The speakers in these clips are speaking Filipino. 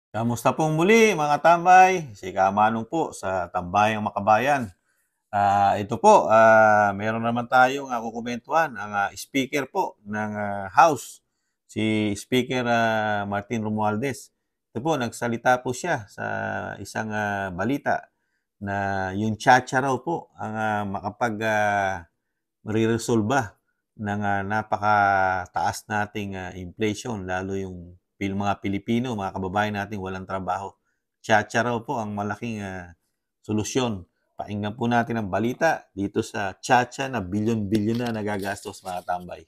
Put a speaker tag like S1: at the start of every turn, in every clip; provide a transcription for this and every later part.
S1: Kamusta pong muli mga tambay? Si Kamanong po sa Tambayang Makabayan. Ito po, meron naman tayong kukumentuhan ang speaker po ng House, si Speaker Martin Romualdez. Ito po, nagsalita po siya sa isang balita na yung tsa raw po ang mariresolba ng napakataas nating inflation, lalo yung mga Pilipino, mga kababayan nating walang trabaho. Tsa raw po ang malaking solusyon. Pakinggan po natin ang balita dito sa tsa na bilyon-bilyon na nagagastos mga tambay.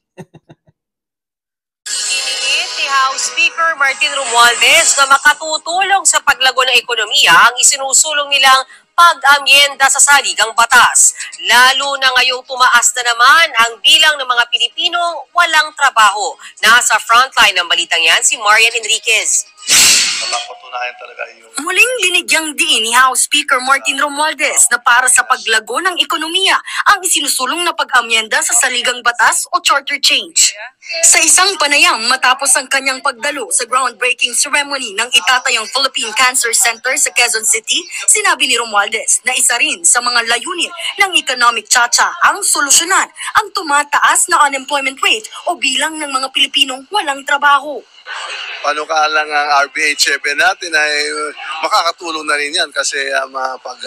S2: Pinilit ni House Speaker Martin Romualdez na makatutulong sa paglago ng ekonomiya ang isinusulong nilang pag-amyenda sa saligang batas. Lalo na ngayong tumaas na naman ang bilang ng mga Pilipino walang trabaho. Nasa frontline ng balitang yan si Marian Enriquez.
S3: Mapatunayan talaga yung...
S4: Muling linigyang diin ni House Speaker Martin Romualdez na para sa paglago ng ekonomiya ang isinusulong na pag-amyenda sa saligang batas o charter change. Sa isang panayam matapos ang kanyang pagdalo sa groundbreaking ceremony ng itatayong Philippine Cancer Center sa Quezon City, sinabi ni Romualdez na isa rin sa mga layunin ng economic tsa ang solusyonan ang tumataas na unemployment rate o bilang ng mga Pilipinong walang trabaho.
S3: Panukalang ang RBH 7 natin ay makakatulong na rin yan kasi pag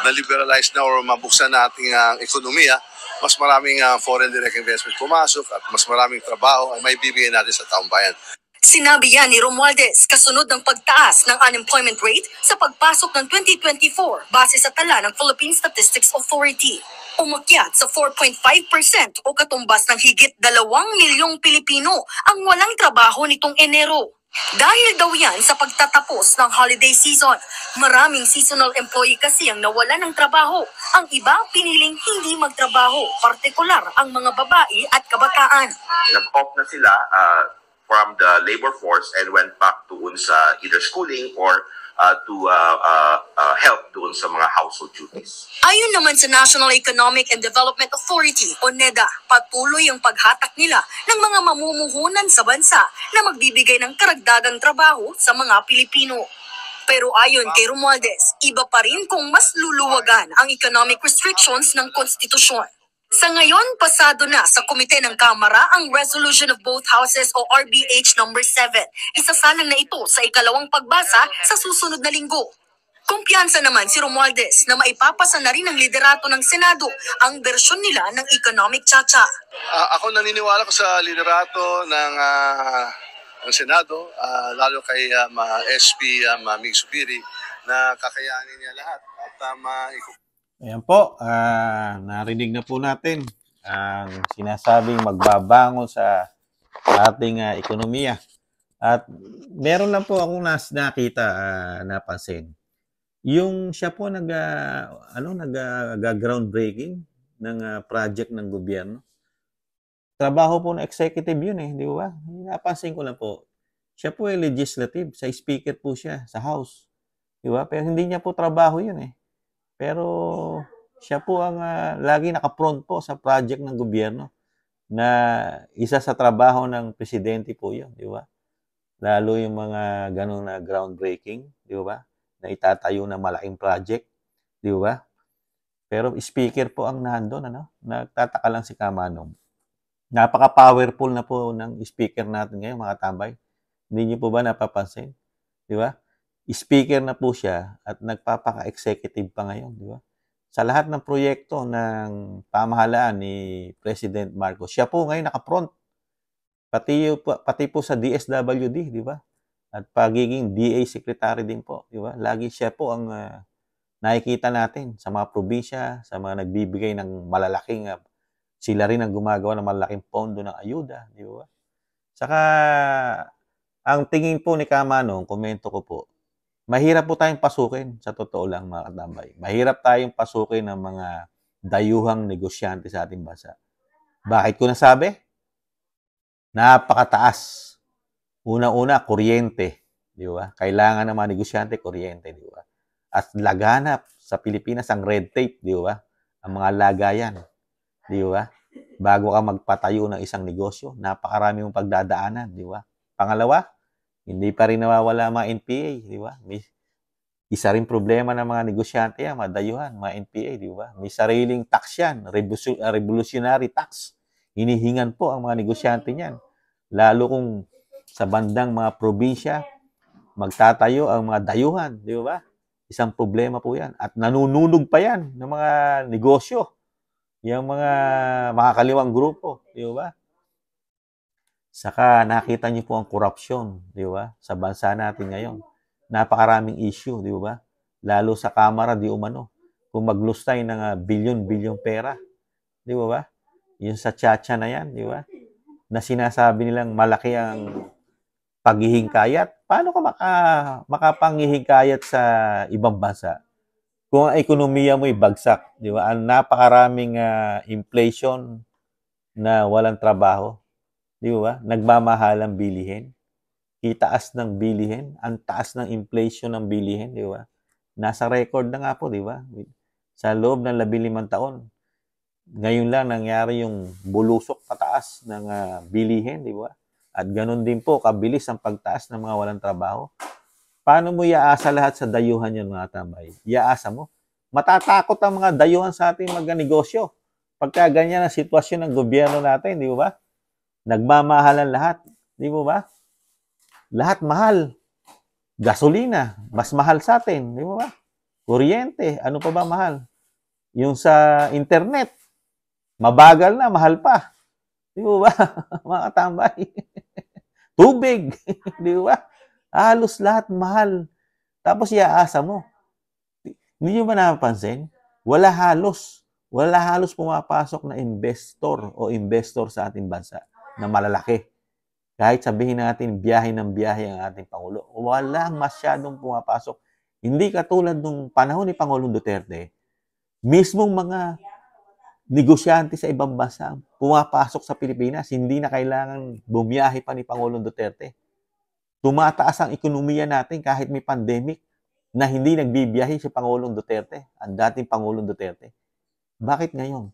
S3: na-liberalize na or mabuksan natin ang ekonomiya, mas maraming foreign direct investment pumasok at mas maraming trabaho ay may bibigyan natin sa taong bayan.
S4: Sinabi yan ni Romualdez kasunod ng pagtaas ng unemployment rate sa pagpasok ng 2024 base sa tala ng Philippine Statistics Authority. Umakyat sa 4.5% o katumbas ng higit 2 milyong Pilipino ang walang trabaho nitong Enero. Dahil daw yan sa pagtatapos ng holiday season, maraming seasonal employee kasi ang nawalan ng trabaho. Ang iba piniling hindi magtrabaho, partikular ang mga babae at kabataan.
S5: Nag-off na sila from the labor force and went back doon sa either schooling or to help doon sa mga household duties.
S4: Ayon naman sa National Economic and Development Authority o NEDA, patuloy ang paghatak nila ng mga mamumuhunan sa bansa na magbibigay ng karagdagang trabaho sa mga Pilipino. Pero ayon kay Romualdez, iba pa rin kung mas luluwagan ang economic restrictions ng konstitusyon. Sa ngayon, pasado na sa komite ng Kamara ang Resolution of Both Houses o RBH number 7. Isasalang na ito sa ikalawang pagbasa sa susunod na linggo. Kumpiyansa naman si Romualdez na maipapasa na rin ng liderato ng Senado ang bersyon nila ng economic tsa.
S3: Ako naniniwala ko sa liderato ng Senado, lalo kay SP Mig Subiri na kakayanin niya lahat at
S1: Ayan po, narinig na po natin ang sinasabing magbabangon sa ating ekonomiya. At meron lang po akong nakita, napansin. Yung siya po nag-groundbreaking ng project ng gobyerno. Trabaho po ng executive yun di ba? Napansin ko lang po. Siya po ay legislative, sa speaker po siya sa House. Di ba? Pero hindi niya po trabaho yun Pero siya po ang lagi naka-front po sa project ng gobyerno na isa sa trabaho ng presidente po yun, di ba? Lalo yung mga ganong na groundbreaking, di ba? Na itatayo na malaking project, di ba? Pero speaker po ang nandun, Nagtataka lang si Kamanong. Napaka-powerful na po ng speaker natin ngayon, mga tambay. Hindi niyo po ba napapansin? Di ba? Speaker na po siya at nagpapaka-executive pa ngayon, di ba? Sa lahat ng proyekto ng pamahalaan ni President Marcos, siya po ngayon naka-front. Pati po sa DSWD, di ba? At pagiging DA secretary din po, di ba? Lagi siya po ang nakikita natin sa mga probinsya, sa mga nagbibigay ng malalaking, sila rin ang gumagawa ng malalaking pondo ng ayuda, di ba? Saka, ang tingin po ni Kamanong, komento ko po, mahirap po tayong pasukin, sa totoo lang mga katambay. Mahirap tayong pasukin ng mga dayuhang negosyante sa ating bansa. Bakit ko nasabi? Napakataas. Una-una, kuryente. Di ba? Kailangan ng mga negosyante, kuryente. Di ba? At laganap sa Pilipinas ang red tape. Di ba? Ang mga lagayan. Di ba? Bago ka magpatayo ng isang negosyo, napakarami mong pagdadaanan. Di ba? Pangalawa, Hindi pa rin nawawala mga NPA, di ba? Isa rin problema ng mga negosyante yan, mga dayuhan, mga NPA, di ba? May sariling tax yan, revolutionary tax. Hinihingan po ang mga negosyante niyan. Lalo kung sa bandang mga probinsya, magtatayo ang mga dayuhan, di ba? Isang problema po yan. At nanununog pa yan ng mga negosyo, yung mga makakaliwang grupo, di ba? Saka nakita niyo po ang korupsyon, di ba? Sa bansa natin ngayon. Napakaraming issue, di ba? Lalo sa Kamara, di umano. Kung maglustay ng bilyon-bilyon pera, di ba? Yung sa tiyatsa na yan, di ba? Na sinasabi nilang malaki ang paghihingkayat. Paano ka makapanghihingkayat sa ibang bansa? Kung ang ekonomiya mo ay bagsak, di ba? Ang napakaraming inflation na walang trabaho, di ba? Nagmamahal ang bilihin. Itaas ng bilihin, ang taas ng inflation ng bilihin, di ba? Nasa record na nga po, di ba? Sa loob ng 15 taon. Ngayon lang nangyari yung bulusok pataas ng bilihin, di ba? At ganun din po, kabilis ang pagtaas ng mga walang trabaho. Paano mo iaasa lahat sa dayuhan yun, mga tambay? Iaasa mo? Matatakot ang mga dayuhan sa ating magnegosyo. Pagka ganyan ang sitwasyon ng gobyerno natin, di ba? Nagmamahalan lahat, di ba? Lahat mahal. Gasolina, mas mahal sa atin, di ba? Kuryente, ano pa ba mahal? Yung sa internet, mabagal na, mahal pa. Di ba? Mga katambay. Tubig, di ba? Halos lahat mahal. Tapos iaasa mo. Hindi nyo ba napapansin? Wala halos pumapasok na investor sa ating bansa na malalaki. Kahit sabihin natin biyahe ng biyahe ang ating Pangulo, walang masyadong pumapasok. Hindi katulad nung panahon ni Pangulong Duterte, mismong mga negosyante sa ibang bansa pumapasok sa Pilipinas, hindi na kailangan bumiyahe pa ni Pangulong Duterte. Tumataas ang ekonomiya natin kahit may pandemic na hindi nagbibiyahe si Pangulong Duterte, ang dating Pangulong Duterte. Bakit ngayon?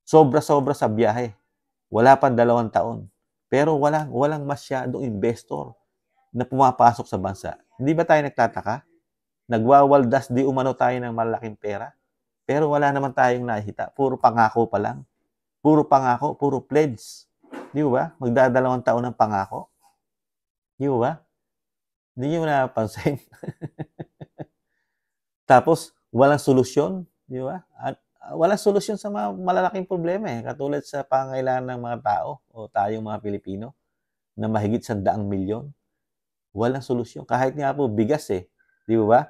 S1: Sobra-sobra sa biyahe. Wala pang 2 taon. Pero walang masyadong investor na pumapasok sa bansa. Hindi ba tayo nagtataka? Nagwawaldas di umano tayo ng malaking pera. Pero wala naman tayong nakita. Puro pangako pa lang. Puro pangako, puro pledge. Di ba? Magdadalawang taon ng pangako. Di ba? Hindi nyo napansin. Tapos, walang solusyon. Di ba? At walang solusyon sa mga malalaking problema eh. Katulad sa pangailangan ng mga tao o tayong mga Pilipino na mahigit 100 milyon. Walang solusyon. Kahit nga po bigas eh. Di ba?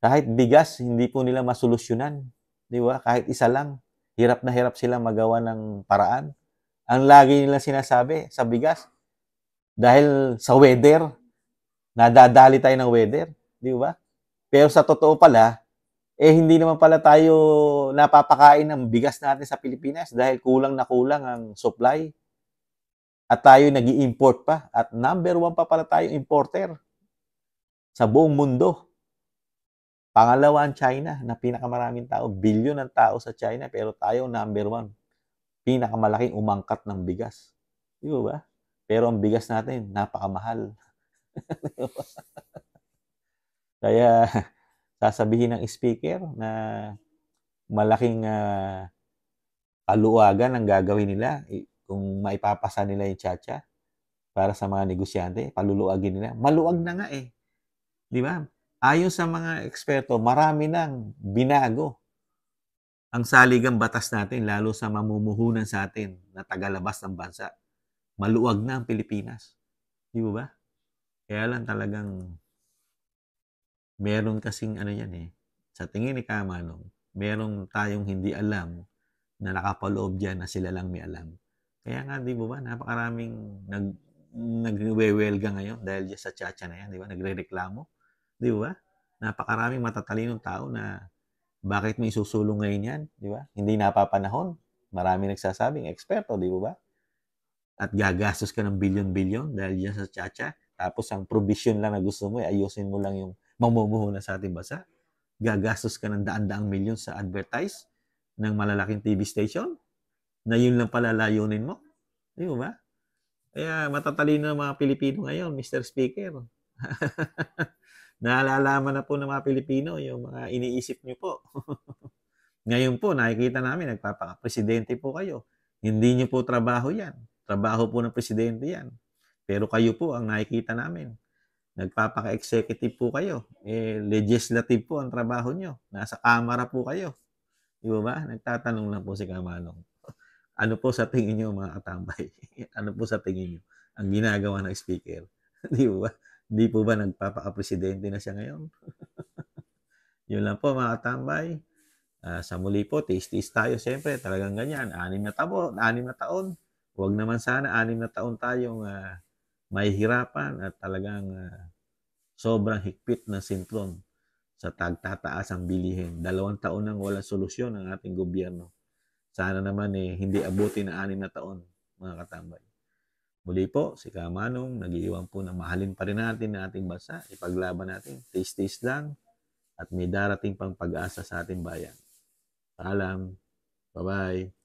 S1: Kahit bigas, hindi po nila masolusyonan. Di ba? Kahit isa lang. Hirap na hirap sila magawa ng paraan. Ang lagi nila sinasabi sa bigas, dahil sa weather, nadadali tayo ng weather. Di ba? Pero sa totoo pala, hindi naman pala tayo napapakain ng bigas natin sa Pilipinas dahil kulang na kulang ang supply. At tayo nag-i-import pa. At number 1 pa pala tayo importer sa buong mundo. Pangalawa ang China na pinakamaraming tao. Bilyon ng tao sa China pero tayo number 1. Pinakamalaking umangkat ng bigas. Di ba? Pero ang bigas natin, napakamahal. Kaya sasabihin ng speaker na malaking kaluwagan ang gagawin nila kung maipapasa nila yung tiyatsa para sa mga negosyante, paluluagin nila. Maluwag na nga eh. Di ba? Ayon sa mga eksperto, marami nang binago ang saligang batas natin, lalo sa mamumuhunan sa atin na tagalabas ng bansa. Maluwag na ang Pilipinas. Di ba? Kaya lang talagang meron kasing ano yan eh. Sa tingin ni Kamanong, meron tayong hindi alam na nakapaloob dyan na sila lang may alam. Kaya nga, di ba, napakaraming nagwewelga ngayon dahil dyan sa tiyatsa na yan, di ba? Nagre-reklamo. Di ba? Napakaraming matatalinong tao na bakit may susulong ngayon yan, di ba? Hindi napapanahon. Marami nagsasabing, eksperto, di ba? At gagastos ka ng bilyon-bilyon dahil dyan sa tiyatsa. Tapos ang provision lang na gusto mo, ayusin mo lang yung mamumuhunan sa ating bansa. Gagastos ka ng daan-daang milyon sa advertise ng malalaking TV station na yun lang pala layunin mo. Di ba? Kaya matatalino ang mga Pilipino ngayon, Mr. Speaker. Naalalaman na po ng mga Pilipino yung mga iniisip niyo po. Ngayon po, nakikita namin, nagpapaka-presidente po kayo. Hindi niyo po trabaho yan. Trabaho po ng presidente yan. Pero kayo po ang nakikita namin. Nagpapaka-executive po kayo. Legislative po ang trabaho niyo. Nasa kamara po kayo. Di ba? Nagtatanong lang po si Kamanong. Ano po sa tingin niyo mga katambay? Ano po sa tingin niyo ang ginagawa ng speaker? Di ba? Hindi po ba nagpapaka-presidente na siya ngayon? Yun lang po mga katambay. Sa muli po, tiis-tiis tayo. Siyempre, talagang ganyan. 6 na taon. Huwag naman sana 6 na taon tayong mahihirapan at talagang sobrang higpit ng sinturon sa tagtataas ang bilihin. 2 taon nang walang solusyon ang ating gobyerno. Sana naman hindi abutin ng 6 na taon, mga katambay. Muli po, si Kamanong, nag-iiwan po na mahalin pa rin natin ang ating bansa. Ipaglaban natin. Tiis-tiis lang at may darating pang pag-asa sa ating bayan. Paalam. Bye-bye.